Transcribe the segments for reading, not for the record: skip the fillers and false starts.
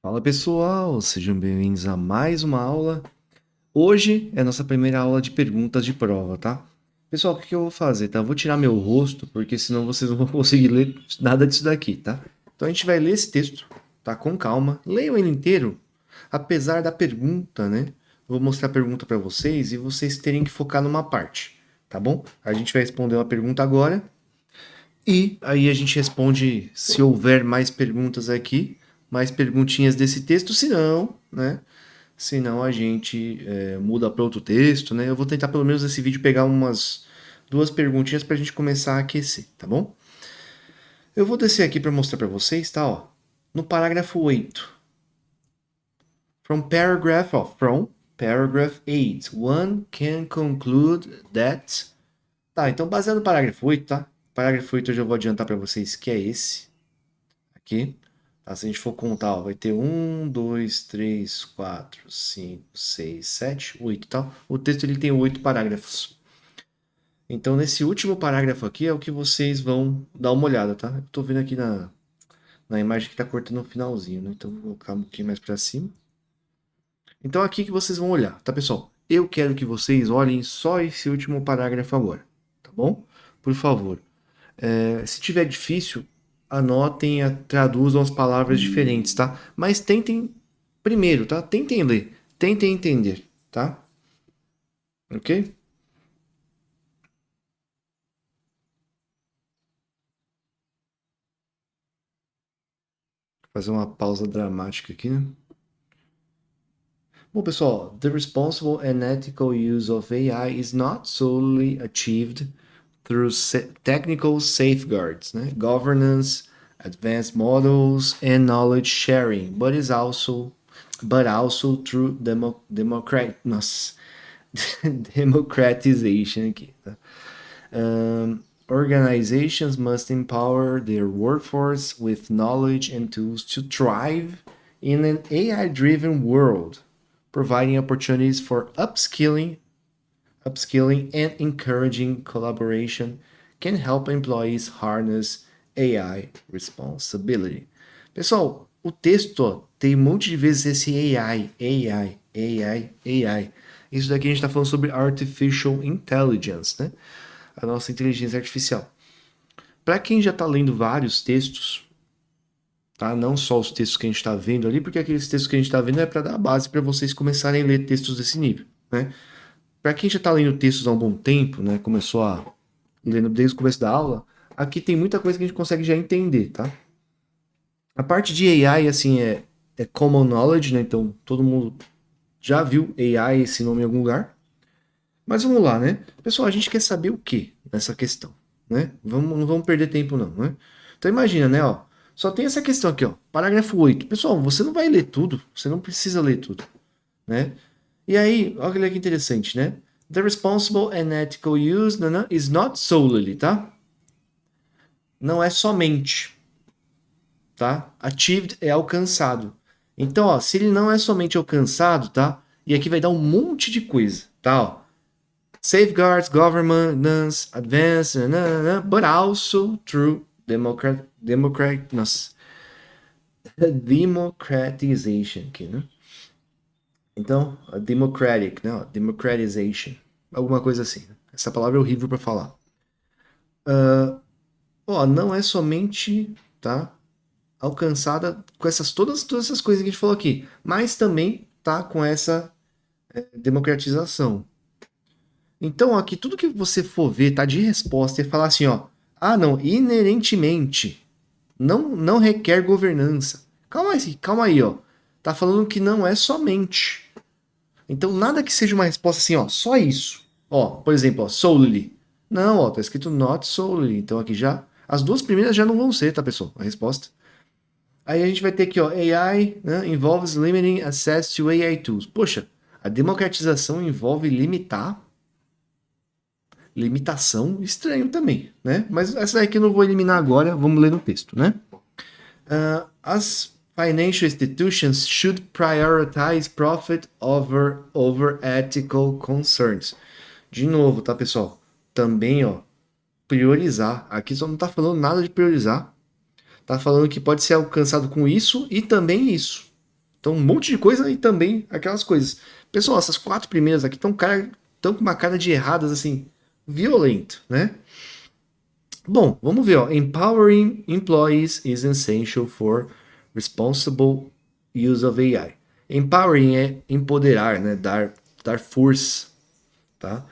Fala pessoal, sejam bem-vindos a mais uma aula. Hoje é a nossa primeira aula de perguntas de prova, tá? Pessoal, o que eu vou fazer, tá? Eu vou tirar meu rosto, porque senão vocês não vão conseguir ler nada disso daqui, tá? Então a gente vai ler esse texto, tá? Com calma. Leiam ele inteiro, apesar da pergunta, né? Eu vou mostrar a pergunta para vocês e vocês terem que focar numa parte, tá bom? A gente vai responder uma pergunta agora e aí a gente responde se houver mais perguntas aqui, mais perguntinhas desse texto, se não, né? Se não, a gente muda para outro texto, né? Eu vou tentar pelo menos nesse vídeo pegar umas duas perguntinhas para a gente começar a aquecer, tá bom? Eu vou descer aqui para mostrar para vocês, tá? Ó, no parágrafo 8. From paragraph 8, one can conclude that. Tá, então baseado no parágrafo 8, tá? Parágrafo 8 eu já vou adiantar para vocês que é esse aqui. Tá? Se a gente for contar, ó, vai ter 1, 2, 3, 4, 5, 6, 7, 8, tá? O texto ele tem 8 parágrafos. Então, nesse último parágrafo aqui é o que vocês vão dar uma olhada, tá? Eu tô vendo aqui na imagem que tá cortando o finalzinho, né? Então, vou colocar um pouquinho mais para cima. Então, aqui que vocês vão olhar, tá, pessoal? Eu quero que vocês olhem só esse último parágrafo agora, tá bom? Por favor. Se tiver difícil, anotem, traduzam as palavras diferentes, tá? Mas tentem primeiro, tá? Tentem ler, tentem entender, tá? Ok? Vou fazer uma pausa dramática aqui, né? Bom, pessoal, the responsible and ethical use of AI is not solely achieved through technical safeguards, né? Governance, advanced models, and knowledge sharing, but also through democratization aqui, tá? Organizations must empower their workforce with knowledge and tools to thrive in an AI-driven world, providing opportunities for upskilling and encouraging collaboration can help employees harness AI responsibility. Pessoal, o texto ó, tem um monte de vezes esse AI. Isso daqui a gente está falando sobre Artificial Intelligence, né? A nossa inteligência artificial. Para quem já está lendo vários textos, tá? Não só os textos que a gente está vendo ali, porque aqueles textos que a gente está vendo é para dar a base para vocês começarem a ler textos desse nível, né? Para quem já está lendo textos há um bom tempo, né? Começou a lendo desde o começo da aula, aqui tem muita coisa que a gente consegue já entender, tá? A parte de AI, assim, é common knowledge, né? Então todo mundo já viu AI, esse nome em algum lugar. Mas vamos lá, né? Pessoal, a gente quer saber o que nessa questão, né? Não vamos perder tempo não, né? Então imagina, né, ó. Só tem essa questão aqui, ó. Parágrafo 8. Pessoal, você não vai ler tudo, você não precisa ler tudo, né? E aí, olha que interessante, né? The responsible and ethical use is not solely, tá? Não é somente, tá? Achieved é alcançado. Então, ó, se ele não é somente alcançado, tá? E aqui vai dar um monte de coisa, tá? Ó. Safeguards, governance, advance, but also through democratization aqui, né? Então, a democratic, né? Democratization. Alguma coisa assim. Né? Essa palavra é horrível para falar. Ó, não é somente, tá? Alcançada com todas essas coisas que a gente falou aqui, mas também tá com essa democratização. Então, aqui, tudo que você for ver, tá de resposta, e falar assim, ó, ah, não, inerentemente, não requer governança. Calma aí, ó. Tá falando que não é somente. Então, nada que seja uma resposta assim, ó, só isso. Ó, por exemplo, ó, solely. Não, ó, tá escrito not solely. Então, aqui já, as duas primeiras já não vão ser, tá, pessoal? A resposta. Aí a gente vai ter aqui, ó, AI, né, involves limiting access to AI tools. Poxa, a democratização envolve limitação, estranho também, né? Mas essa daqui eu não vou eliminar agora, vamos ler no texto, né? As financial institutions should prioritize profit over ethical concerns. De novo, tá, pessoal? Também, ó, priorizar. Aqui só não tá falando nada de priorizar. Tá falando que pode ser alcançado com isso e também isso. Então, um monte de coisa e também aquelas coisas. Pessoal, essas 4 primeiras aqui estão com uma cara de erradas, assim, violento, né? Bom, vamos ver, ó. Empowering employees is essential for responsible use of AI. Empowering é empoderar, né? Dar força, tá?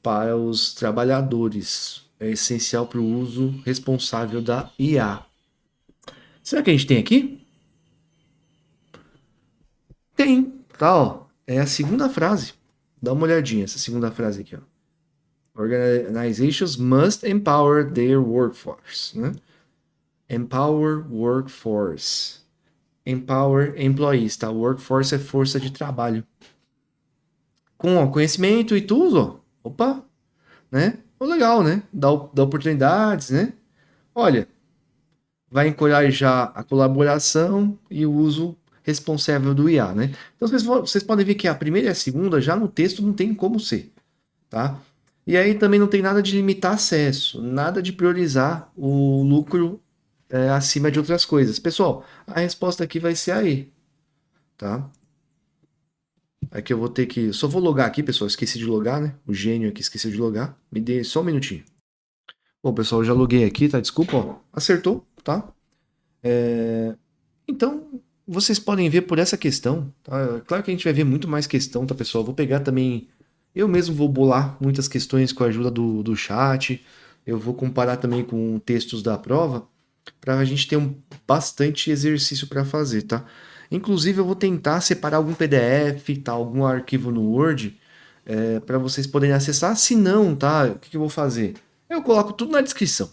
Para os trabalhadores. É essencial para o uso responsável da IA. Será que a gente tem aqui? Tem, tá, ó. É a segunda frase. Dá uma olhadinha, essa segunda frase aqui, ó. Organizations must empower their workforce, né? Empower workforce. Empower employees, tá? Workforce é força de trabalho. Com ó, conhecimento e tudo, ó. Opa, né? Legal, né? Dá oportunidades, né? Olha, vai encorajar a colaboração e o uso responsável do IA, né? Então vocês podem ver que a primeira e a segunda já no texto não tem como ser, tá? E aí também não tem nada de limitar acesso, nada de priorizar o lucro acima de outras coisas. Pessoal, a resposta aqui vai ser a E, tá? Aqui eu vou ter que... Só vou logar aqui, pessoal. Esqueci de logar, né? O gênio aqui esqueceu de logar. Me dê só um minutinho. Bom, pessoal, eu já loguei aqui, tá? Desculpa, ó. Acertou, tá? Então, vocês podem ver por essa questão, tá? Claro que a gente vai ver muito mais questão, tá, pessoal? Eu vou pegar também... Eu mesmo vou bolar muitas questões com a ajuda do chat. Eu vou comparar também com textos da prova, para a gente ter bastante exercício para fazer, tá? Inclusive, eu vou tentar separar algum PDF, tá? Algum arquivo no Word, para vocês poderem acessar. Se não, tá? O que eu vou fazer? Eu coloco tudo na descrição,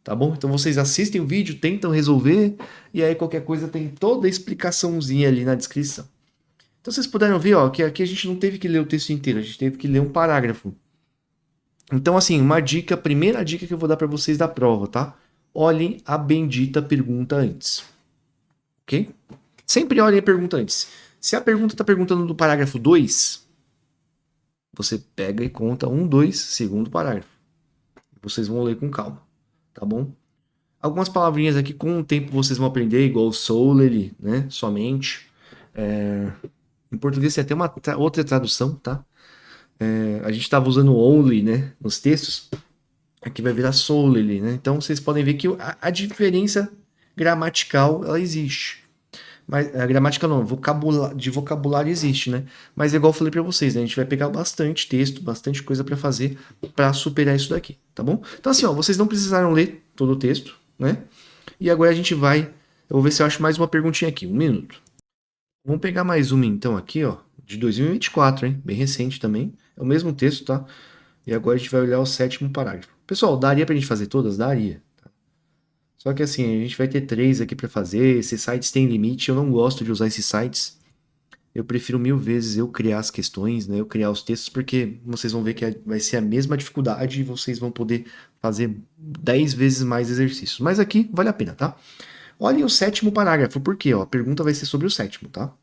tá bom? Então vocês assistem o vídeo, tentam resolver, e aí qualquer coisa tem toda a explicaçãozinha ali na descrição. Então vocês puderam ver, ó, que aqui a gente não teve que ler o texto inteiro, a gente teve que ler um parágrafo. Então, assim, primeira dica que eu vou dar para vocês da prova, tá? Olhem a bendita pergunta antes. Ok? Sempre olhem a pergunta antes. Se a pergunta está perguntando do parágrafo 2, você pega e conta 1, 2, segundo parágrafo. Vocês vão ler com calma, tá bom? Algumas palavrinhas aqui com o tempo vocês vão aprender, igual solely, né? Somente. Em português tem até uma outra tradução, tá? A gente estava usando only, né? Nos textos. Aqui vai virar solely, né? Então vocês podem ver que a diferença gramatical ela existe. Mas a gramática não, de vocabulário existe, né? Mas é igual eu falei para vocês, né? A gente vai pegar bastante texto, bastante coisa para fazer para superar isso daqui, tá bom? Então assim, ó, vocês não precisaram ler todo o texto, né? E agora a gente vai, eu vou ver se eu acho mais uma perguntinha aqui, um minuto. Vamos pegar mais uma então aqui, ó, de 2024, hein? Bem recente também. É o mesmo texto, tá? E agora a gente vai olhar o 7º parágrafo. Pessoal, daria pra gente fazer todas? Daria. Só que assim, a gente vai ter 3 aqui para fazer, esses sites têm limite, eu não gosto de usar esses sites. Eu prefiro 1000 vezes eu criar as questões, né? Eu criar os textos, porque vocês vão ver que vai ser a mesma dificuldade e vocês vão poder fazer 10 vezes mais exercícios. Mas aqui vale a pena, tá? Olhem o 7º parágrafo, por quê? Ó, a pergunta vai ser sobre o 7º, tá?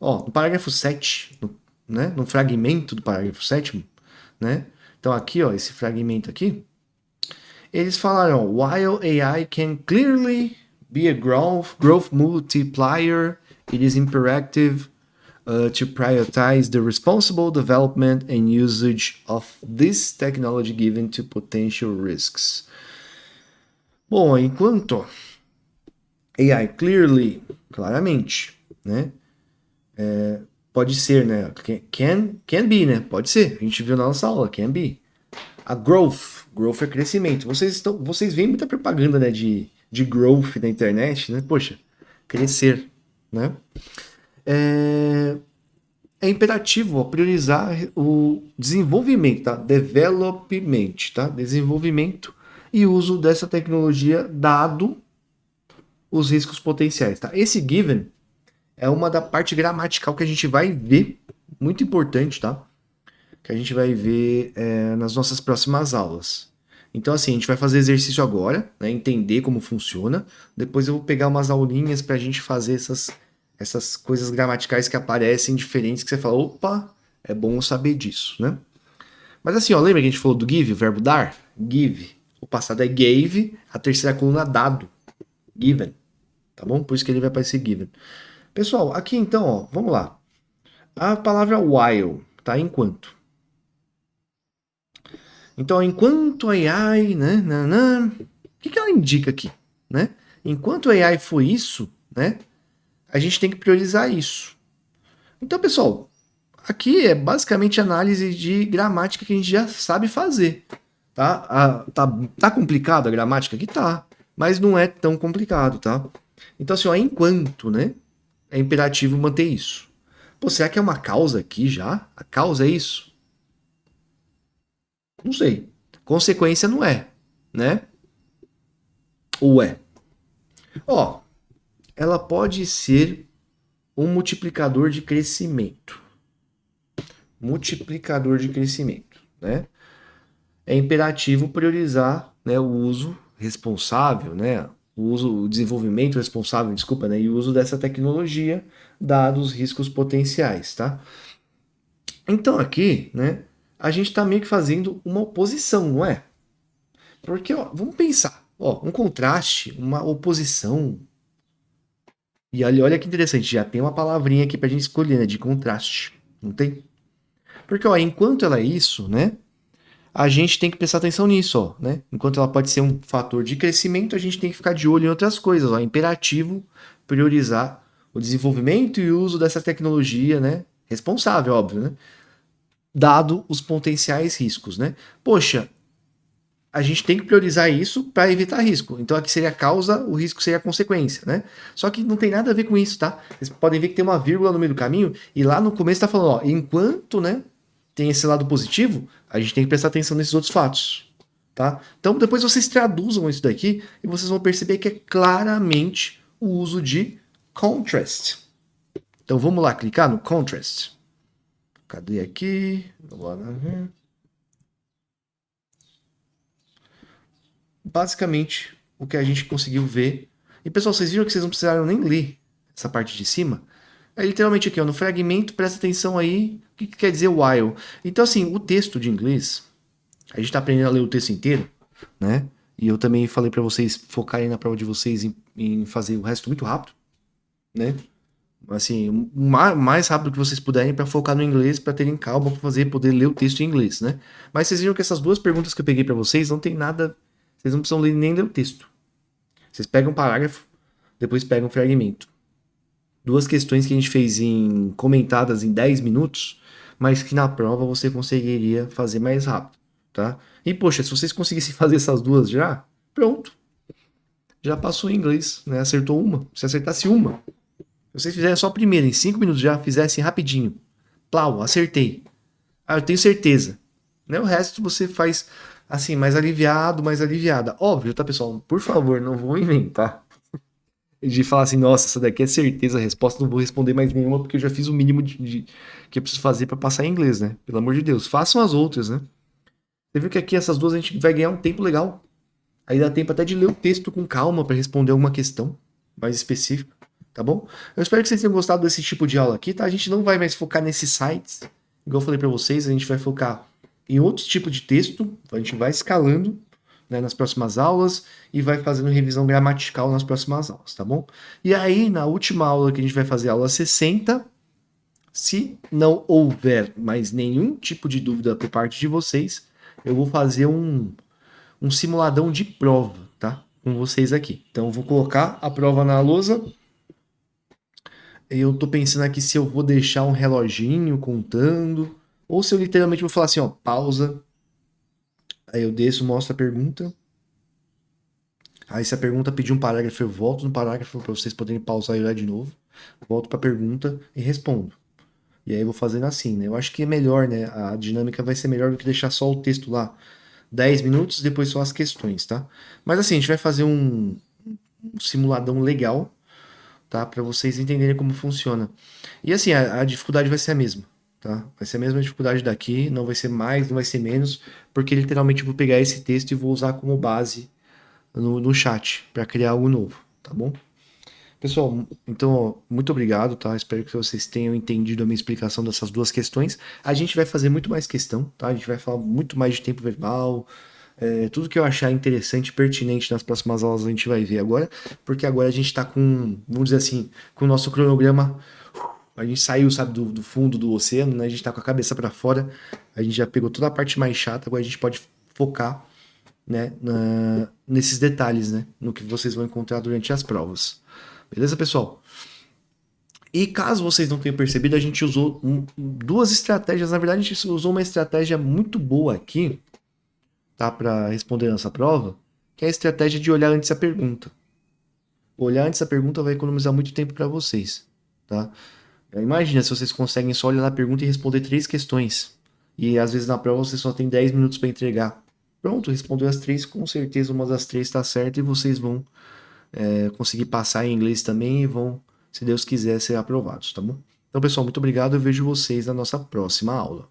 Ó, no parágrafo 7, né? No fragmento do parágrafo 7º, né? Então aqui, ó, esse fragmento aqui, eles falaram, while AI can clearly be a growth multiplier, it is imperative to prioritize the responsible development and usage of this technology given to potential risks. Bom, enquanto AI clearly, claramente, né? Pode ser, né? Can be, né? Pode ser. A gente viu na nossa aula, can be. A growth é crescimento. Vocês veem muita propaganda, né, de growth na internet, né? Poxa, crescer, né? É imperativo, ó, priorizar o desenvolvimento, tá? Development, tá? Desenvolvimento e uso dessa tecnologia dado os riscos potenciais, tá? Esse given é uma da parte gramatical que a gente vai ver, muito importante, tá? Que a gente vai ver nas nossas próximas aulas. Então, assim, a gente vai fazer exercício agora, né? Entender como funciona. Depois eu vou pegar umas aulinhas pra gente fazer essas coisas gramaticais que aparecem diferentes, que você fala, opa, é bom eu saber disso, né? Mas assim, ó, lembra que a gente falou do give, o verbo dar? Give. O passado é gave, a terceira coluna dado. Given. Tá bom? Por isso que ele vai aparecer given. Pessoal, aqui então, ó, vamos lá. A palavra while, tá? Enquanto. Então, enquanto a AI, né, o que que ela indica aqui, né? Enquanto a AI for isso, né, a gente tem que priorizar isso. Então, pessoal, aqui é basicamente análise de gramática que a gente já sabe fazer, tá? Tá complicado a gramática aqui? Tá, mas não é tão complicado, tá? Então, assim, ó, enquanto, né, é imperativo manter isso. Pô, será que é uma causa aqui já? A causa é isso? Não sei. Consequência não é, né? Ou é? Ó, ela pode ser um multiplicador de crescimento. Multiplicador de crescimento, né? É imperativo priorizar, né, o uso responsável, né? O desenvolvimento responsável, desculpa, né? E o uso dessa tecnologia, dados os riscos potenciais, tá? Então aqui, né? A gente está meio que fazendo uma oposição, não é? Porque, ó, vamos pensar, ó, um contraste, uma oposição. E olha que interessante, já tem uma palavrinha aqui pra gente escolher, né? De contraste. Não tem? Porque, ó, enquanto ela é isso, né? A gente tem que prestar atenção nisso, ó, né? Enquanto ela pode ser um fator de crescimento, a gente tem que ficar de olho em outras coisas, ó. É imperativo priorizar o desenvolvimento e o uso dessa tecnologia, né? Responsável, óbvio, né? Dado os potenciais riscos, né? Poxa, a gente tem que priorizar isso para evitar risco. Então aqui seria a causa, o risco seria a consequência, né? Só que não tem nada a ver com isso, tá? Vocês podem ver que tem uma vírgula no meio do caminho e lá no começo está falando, ó, enquanto, né, tem esse lado positivo, a gente tem que prestar atenção nesses outros fatos, tá? Então depois vocês traduzam isso daqui e vocês vão perceber que é claramente o uso de contrast. Então vamos lá clicar no contrast. Cadê aqui? Vamos lá. Basicamente o que a gente conseguiu ver. E pessoal, vocês viram que vocês não precisaram nem ler essa parte de cima? É literalmente aqui, ó, no fragmento, presta atenção aí, o que quer dizer while. Então, assim, o texto de inglês, a gente está aprendendo a ler o texto inteiro, né? E eu também falei para vocês focarem na prova de vocês em fazer o resto muito rápido, né? Assim, o mais rápido que vocês puderem para focar no inglês, para terem calma para fazer, poder ler o texto em inglês, né? Mas vocês viram que essas duas perguntas que eu peguei para vocês não tem nada, vocês não precisam ler, nem ler o texto. Vocês pegam um parágrafo, depois pegam um fragmento. Duas questões que a gente fez comentadas em 10 minutos, mas que na prova você conseguiria fazer mais rápido, tá? E poxa, se vocês conseguissem fazer essas duas já, pronto. Já passou em inglês, né? Acertou uma. Se acertasse uma, se vocês fizerem só a primeira, em 5 minutos já fizessem rapidinho. Plau, acertei. Ah, eu tenho certeza. Né? O resto você faz assim, mais aliviado, mais aliviada. Óbvio, tá, pessoal? Por favor, não vou inventar de falar assim, nossa, essa daqui é certeza a resposta, não vou responder mais nenhuma porque eu já fiz o mínimo que eu preciso fazer para passar em inglês, né? Pelo amor de Deus, façam as outras, né? Você viu que aqui essas duas a gente vai ganhar um tempo legal. Aí dá tempo até de ler o texto com calma para responder alguma questão mais específica, tá bom? Eu espero que vocês tenham gostado desse tipo de aula aqui, tá? A gente não vai mais focar nesses sites, igual eu falei para vocês, a gente vai focar em outros tipos de texto, a gente vai escalando, né, nas próximas aulas e vai fazendo revisão gramatical nas próximas aulas, tá bom? E aí, na última aula que a gente vai fazer, a aula 60, se não houver mais nenhum tipo de dúvida por parte de vocês, eu vou fazer um simuladão de prova, tá? Com vocês aqui. Então, eu vou colocar a prova na lousa. Eu tô pensando aqui se eu vou deixar um reloginho contando, ou se eu literalmente vou falar assim, ó, pausa. Aí eu desço, mostro a pergunta. Aí se a pergunta pedir um parágrafo, eu volto no parágrafo para vocês poderem pausar e olhar de novo. Volto para a pergunta e respondo. E aí eu vou fazendo assim, né? Eu acho que é melhor, né? A dinâmica vai ser melhor do que deixar só o texto lá 10 minutos, depois só as questões, tá? Mas assim, a gente vai fazer um simuladão legal, tá? Para vocês entenderem como funciona. E assim, a dificuldade vai ser a mesma, tá? Vai ser a mesma dificuldade daqui, não vai ser mais, não vai ser menos, porque literalmente eu vou pegar esse texto e vou usar como base no chat para criar algo novo, tá bom? Pessoal, então, ó, muito obrigado, tá? Espero que vocês tenham entendido a minha explicação dessas duas questões. A gente vai fazer muito mais questão, tá? A gente vai falar muito mais de tempo verbal, Tudo que eu achar interessante, pertinente nas próximas aulas a gente vai ver agora, porque agora a gente tá com, vamos dizer assim, com o nosso cronograma. A gente saiu, sabe, do fundo do oceano, né? A gente tá com a cabeça para fora, a gente já pegou toda a parte mais chata, agora a gente pode focar, né, nesses detalhes, né, no que vocês vão encontrar durante as provas. Beleza, pessoal? E caso vocês não tenham percebido, a gente usou duas estratégias. Na verdade, a gente usou uma estratégia muito boa aqui, tá, para responder essa prova, que é a estratégia de olhar antes a pergunta. Olhar antes a pergunta vai economizar muito tempo para vocês, tá? Imagina se vocês conseguem só olhar a pergunta e responder três questões. E às vezes na prova você só tem 10 minutos para entregar. Pronto, respondeu as três, com certeza uma das três está certa e vocês vão conseguir passar em inglês também e vão, se Deus quiser, ser aprovados, tá bom? Então, pessoal, muito obrigado. Eu vejo vocês na nossa próxima aula.